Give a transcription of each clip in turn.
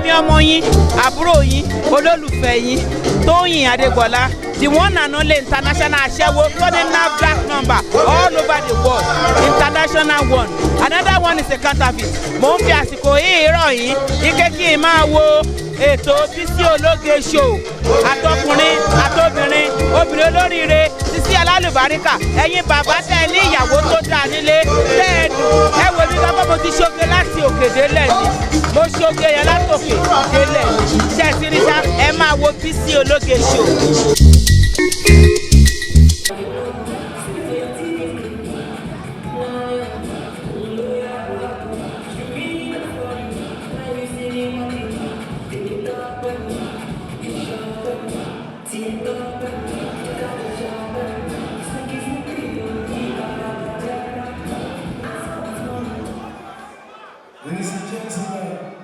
èmi ọmọ yín àbúrò yín olólùfẹ́ yín Tóyìn Adégbọlá, the one and only international aṣẹ́wó tó ní NAFDAC number all over the world, international one. Another one is a counterfeit. Mo ń fi àsìkò yìí rọ̀ yín ike kí n máa wo ètò Bisi Ologe Show, àtọkùnrin àtobìnrin, obìnrin olóríire, Bisi alálùbáríkà, ẹ̀yin bàbá tẹ́ ní ìyàwó tó dáa nílé tẹ́ ẹ wo mi lọ́kọ́ mo ti ṣoge láti òkè délẹ̀ ni mo ṣoge yẹn láti òkè délẹ̀ ṣe é ti rí sá ẹ máa wo Bisi Ologe Show. Ladies and gentlemen,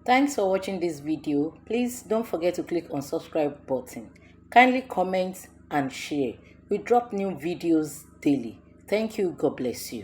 Thanks for watching this video. Please don't forget to click on subscribe button. Kindly comment and share. We drop new videos daily. Thank you. God bless you.